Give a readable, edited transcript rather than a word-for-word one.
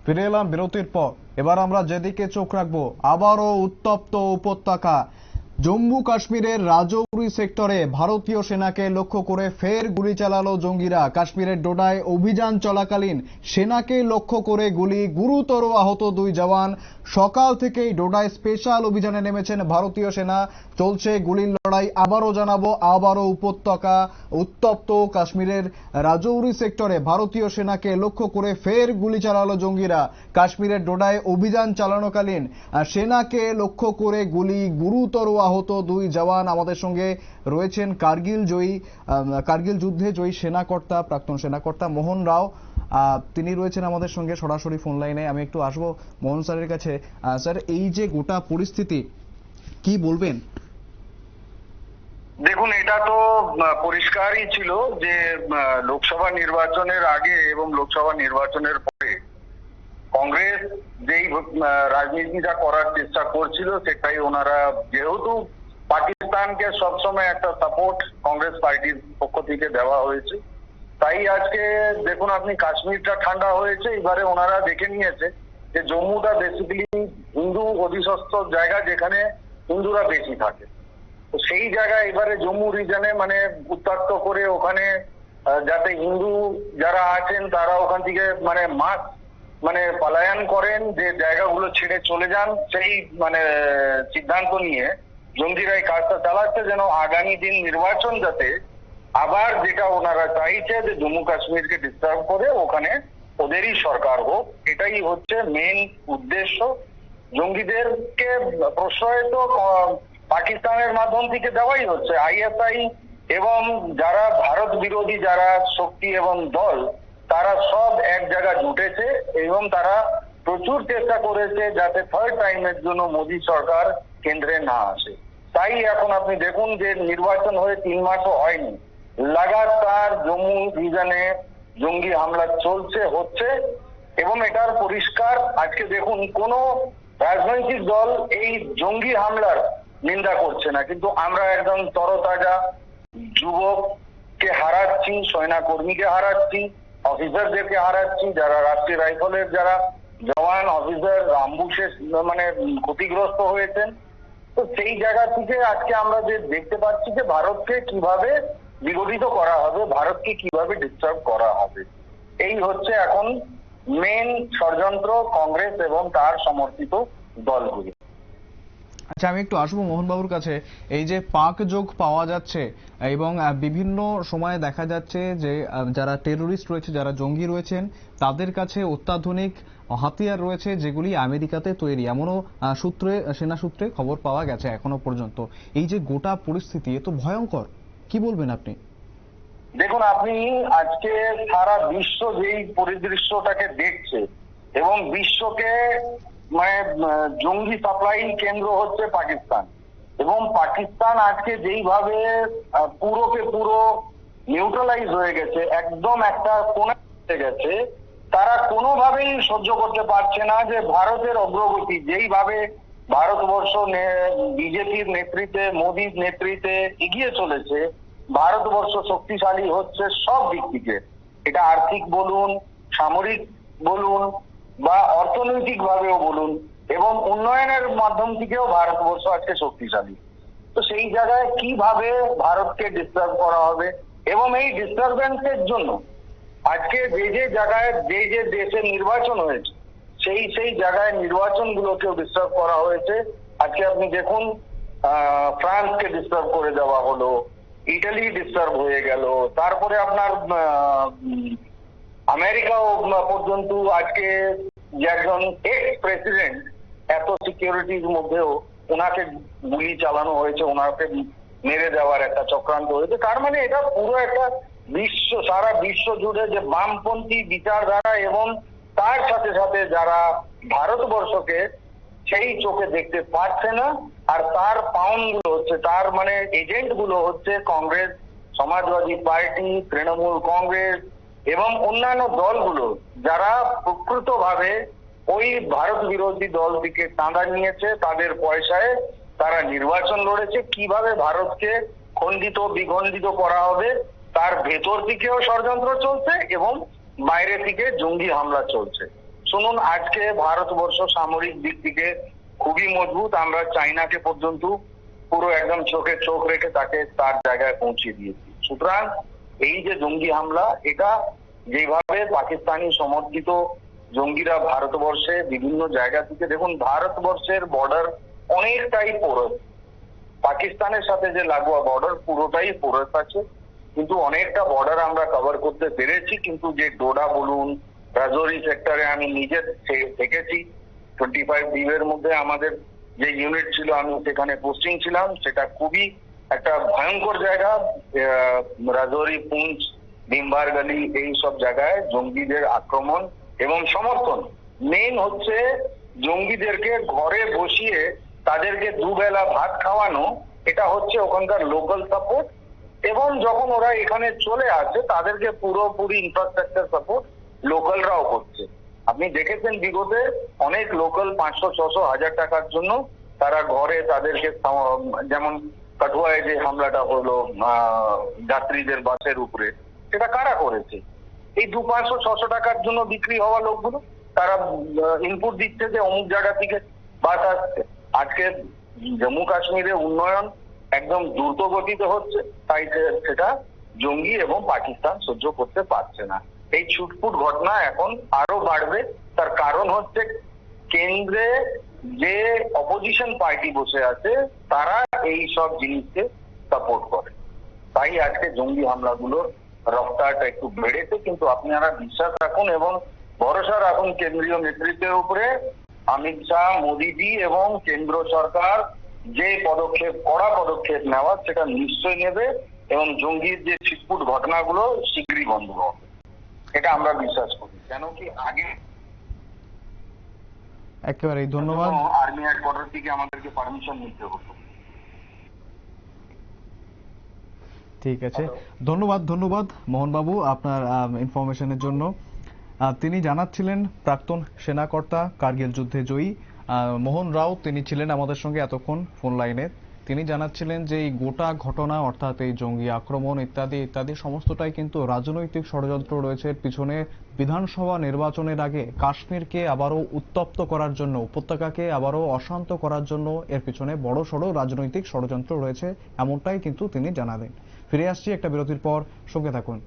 ফিরে এলাম বিরতির পর। এবার আমরা যেদিকে চোখ রাখবো, আবারও উত্তপ্ত উপত্যকা। জম্মু কাশ্মীরের রাজৌরি সেক্টরে ভারতীয় সেনাকে লক্ষ্য করে ফের গুলি চালালো জঙ্গিরা। কাশ্মীরের ডোডায় অভিযান চলাকালীন সেনাকে লক্ষ্য করে গুলি, গুরুতর আহত 2 জওয়ান। সকাল থেকেই ডোডায় স্পেশাল অভিযানে নেমেছেন ভারতীয় সেনা। চলছে গুলির লড়াই। আবারও জানাবো, আবারও উপত্যকা উত্তপ্ত। কাশ্মীরের রাজৌরি সেক্টরে ভারতীয় সেনাকে লক্ষ্য করে ফের গুলি চালালো জঙ্গিরা। কাশ্মীরের ডোডায় অভিযান চালানোকালীন সেনাকে লক্ষ্য করে গুলি, গুরুতর আহত 2 জওয়ান। আমাদের সঙ্গে রয়েছেন কার্গিল যুদ্ধে জয়ী সেনাকর্তা, প্রাক্তন সেনাকর্তা মোহন রাও। তিনি রয়েছেন আমাদের সঙ্গে সরাসরি ফোন লাইনে। আমি একটু আসবো মোহন স্যারের কাছে। স্যার, এই যে গোটা পরিস্থিতি, কি বলবেন? দেখুন, এটা তো পরিষ্কারই ছিল যে লোকসভা নির্বাচনের আগে এবং লোকসভা নির্বাচনের পরে কংগ্রেস যেই রাজনীতিটা করার চেষ্টা করছিল, সেটাই ওনারা, যেহেতু পাকিস্তানকে সবসময় একটা সাপোর্ট কংগ্রেস পার্টির পক্ষ থেকে দেওয়া হয়েছে, তাই আজকে দেখুন আপনি, কাশ্মীরটা ঠান্ডা হয়েছে। এবারে ওনারা দেখে নিয়েছে যে জম্মুটা বেসিক্যালি হিন্দু অধিশস্ত জায়গা, যেখানে হিন্দুরা বেশি থাকে। তো সেই জায়গায় এবারে জম্মু রিজনে মানে উত্তপ্ত করে ওখানে যাতে হিন্দু যারা আছেন তারা ওখান থেকে মানে পলায়ন করেন, যে জায়গাগুলো ছেড়ে চলে যান, সেই সিদ্ধান্ত নিয়ে জঙ্গিরা এই কাজটা চালাচ্ছে, যেন আগামী দিন নির্বাচন যাতে আবার, যেটা ওনারা চাইছে যে জম্মু কাশ্মীরকে ডিস্টার্ব করে ওখানে ওদেরই সরকার হোক, এটাই হচ্ছে মেইন উদ্দেশ্য। জঙ্গিদেরকে প্রশ্রয় তো পাকিস্তানের মাধ্যম থেকে দেওয়াই হচ্ছে। আইএসআই এবং যারা ভারত বিরোধী যারা শক্তি এবং দল, তারা সব এক জায়গায় জুটেছে এবং তারা প্রচুর চেষ্টা করেছে যাতে থার্ড টাইমের জন্য মোদী সরকার কেন্দ্রে না আসে। তাই এখন আপনি দেখুন যে নির্বাচন হয়ে 3 মাসও হয়নি, লাগাতার জম্মু রিজনে জঙ্গি হামলা হচ্ছে এবং এটার পরিষ্কার আজকে দেখুন কোনো রাজনৈতিক দল এই জঙ্গি হামলার নিন্দা করছে না, কিন্তু আমরা একদম তরতাজা যুবককে হারাচ্ছি, সেনা কর্মীকে হারাচ্ছি, অফিসারদেরকে হারাচ্ছি, যারা রাষ্ট্রীয় রাইফেলের যারা জওয়ান অফিসার অ্যাম্বুশে ক্ষতিগ্রস্ত হয়েছেন। তো সেই জায়গা থেকে আজকে আমরা যে দেখতে পাচ্ছি যে ভারতকে কিভাবে বিগঠিত করা হবে, ভারতকে কিভাবে ডিস্টার্ব করা হবে, এই হচ্ছে এখন মেন ষড়যন্ত্র কংগ্রেস এবং তার সমর্থিত দলগুলি। আচ্ছা, আমি একটু আসবো মোহনবাবুর কাছে। এই যে পাক যোগ পাওয়া যাচ্ছে এবং বিভিন্ন সময়ে দেখা যাচ্ছে যে যারা টেরোরিস্ট রয়েছে, যারা জঙ্গি রয়েছেন, তাদের কাছে অত্যাধুনিক হাতিয়ার রয়েছে যেগুলি আমেরিকাতে তৈরি, এমনও সেনা সূত্রে খবর পাওয়া গেছে এখনো পর্যন্ত। এই যে গোটা পরিস্থিতি, এ তো ভয়ঙ্কর, কি বলবেন আপনি? দেখুন, আপনি আজকে সারা বিশ্ব যেই পরিদৃশ্যটাকে দেখছে এবং বিশ্বকে জঙ্গি সাপ্লাই কেন্দ্র হচ্ছে পাকিস্তান, এবং পাকিস্তান আজকে যেইভাবে পুরো নিউট্রালাইজ হয়ে গেছে, একদম একটা কোণে গেছে, তারা কোনোভাবেই সহ্য করতে পারছে না যে ভারতের অগ্রগতি যেইভাবে ভারতবর্ষ বিজেপির নেতৃত্বে, মোদীর নেতৃত্বে এগিয়ে চলেছে, ভারতবর্ষ শক্তিশালী হচ্ছে সব দিক থেকে। এটা আর্থিক বলুন, সামরিক বলুন বা অর্থনৈতিক ভাবেও বলুন, এবং উন্নয়নের মাধ্যম থেকেও ভারতবর্ষ আজকে শক্তিশালী। তো সেই জায়গায় কিভাবে ভারতকে ডিস্টার্ব করা হবে, এবং এই ডিস্টারবেন্সের জন্য আজকে যে জায়গায় যে দেশে নির্বাচন হয়েছে, সেই জায়গায় নির্বাচনগুলোকেও ডিস্টার্ব করা হয়েছে। আজকে আপনি দেখুন, ফ্রান্সকে ডিস্টার্ব করে দেওয়া হলো, ইটালি ডিস্টার্ব হয়ে গেল, তারপরে আপনার আমেরিকাও পর্যন্ত আজকে যে একজন এক্স প্রেসিডেন্ট, এত সিকিউরিটির মধ্যেও ওনাকে গুলি চালানো হয়েছে, ওনাকে মেরে দেওয়ার একটা চক্রান্ত হয়েছে। তার মানে এটা পুরো একটা সারা বিশ্ব জুড়ে যে বামপন্থী বিচারধারা এবং তার সাথে সাথে যারা ভারতবর্ষকে সেই চোখে দেখতে পাচ্ছে না, আর তার পাউন্ড গুলো হচ্ছে, তার এজেন্ট গুলো হচ্ছে কংগ্রেস, সমাজবাদী পার্টি, তৃণমূল কংগ্রেস এবং অন্যান্য দলগুলো, যারা প্রকৃতভাবে ওই ভারত বিরোধী দল থেকে চাঁদা নিয়েছে, তাদের পয়সায় তারা নির্বাচন লড়েছে। কিভাবে ভারতকে খণ্ডিত বিখণ্ডিত করা হবে, তার ভেতর থেকেও ষড়যন্ত্র চলছে এবং বাইরে থেকে জঙ্গি হামলা চলছে। শুনুন, আজকে ভারতবর্ষ সামরিক দিক থেকে খুবই মজবুত। আমরা চাইনাকে পর্যন্ত পুরো একদম চোখে চোখ রেখে তাকে তার জায়গায় পৌঁছে দিয়েছি। সুতরাং এই যে জঙ্গি হামলা, এটা যেভাবে পাকিস্তানি সমর্থিত জঙ্গিরা ভারতবর্ষে বিভিন্ন জায়গা থেকে, দেখুন ভারতবর্ষের বর্ডার অনেকটাই পোরস, পাকিস্তানের সাথে যে লাগোয়া বর্ডার পুরোটাই পোরস আছে, কিন্তু অনেকটা বর্ডার আমরা কভার করতে পেরেছি। কিন্তু যে ডোডা বলুন, রাজৌরি সেক্টরে আমি নিজে দেখেছি, 25 এর মধ্যে আমাদের যে ইউনিট ছিল, আমি সেখানে পোস্টিং ছিলাম, সেটা খুবই একটা ভয়ঙ্কর জায়গা। রাজৌরি, পুঞ্চ, ডিম্বার গলি, এই সব জায়গায় জঙ্গিদের আক্রমণ এবং সমর্থন। মেইন হচ্ছে জঙ্গিদেরকে ঘরে বসিয়ে তাদেরকে দুবেলা ভাত খাওয়ানো, এটা হচ্ছে ওখানকার লোকাল সাপোর্ট। এবং যখন ওরা এখানে চলে আসে তাদেরকে পুরোপুরি ইনফ্রাস্ট্রাকচার সাপোর্ট লোকালরাও করছে। আপনি দেখেছেন বিগতে অনেক লোকাল 500, 600, 1000 টাকার জন্য তারা ঘরে তাদেরকে, যেমন কাঠুয়ায় যে হামলাটা হলো যাত্রীদের বাসের উপরে, সেটা কারা করেছে? এই 200, 500, 600 টাকার জন্য বিক্রি হওয়া লোকগুলো, তারা ইনপুট দিচ্ছে যে অমুক জায়গা থেকে বাস আসছে। আজকে জম্মু কাশ্মীরে উন্নয়ন একদম দ্রুত গতিতে হচ্ছে, তাই সেটা জঙ্গি এবং পাকিস্তান সহ্য করতে পারছে না। এই ছুটপুট ঘটনা এখন আরো বাড়বে। তার কারণ হচ্ছে কেন্দ্রে যে অপোজিশন পার্টি বসে আছে, তারা এই সব জিনিসকে সাপোর্ট করে। তাই আজকে জঙ্গি হামলাগুলোর রফতারটা একটু বেড়েছে। কিন্তু আপনারা বিশ্বাস রাখুন এবং ভরসা রাখুন কেন্দ্রীয় নেতৃত্বের উপরে। অমিত শাহ, মোদীজি এবং কেন্দ্র সরকার যে পদক্ষেপ, কড়া পদক্ষেপ নেওয়ার, সেটা নিশ্চয়ই নেবে এবং জঙ্গির যে ছিটপুট ঘটনাগুলো শীঘ্রই বন্ধ হবে, এটা আমরা বিশ্বাস করি। কেন কি আগে একেবারেই ধন্যবাদ। আর্মি হেডকোয়ার্টার থেকে আমাদেরকে পারমিশন নিতে হতো। ঠিক আছে, ধন্যবাদ মোহনবাবু আপনার ইনফরমেশনের জন্য। তিনি জানাচ্ছিলেন প্রাক্তন সেনাকর্তা, কার্গিল যুদ্ধে জয়ী মোহন রাউত, তিনি ছিলেন আমাদের সঙ্গে এতক্ষণ ফোন লাইনে। তিনি জানাচ্ছিলেন যে এই গোটা ঘটনা, অর্থাৎ এই জঙ্গি আক্রমণ ইত্যাদি ইত্যাদি সমস্তটাই কিন্তু রাজনৈতিক ষড়যন্ত্র রয়েছে পিছনে। বিধানসভা নির্বাচনের আগে কাশ্মীরকে আবারও উত্তপ্ত করার জন্য, উপত্যকাকে আবারও অশান্ত করার জন্য এর পিছনে বড়সড় রাজনৈতিক ষড়যন্ত্র রয়েছে, এমনটাই কিন্তু তিনি জানালেন। ফিরে আসছি একটা বিরতির পর, সঙ্গে থাকুন।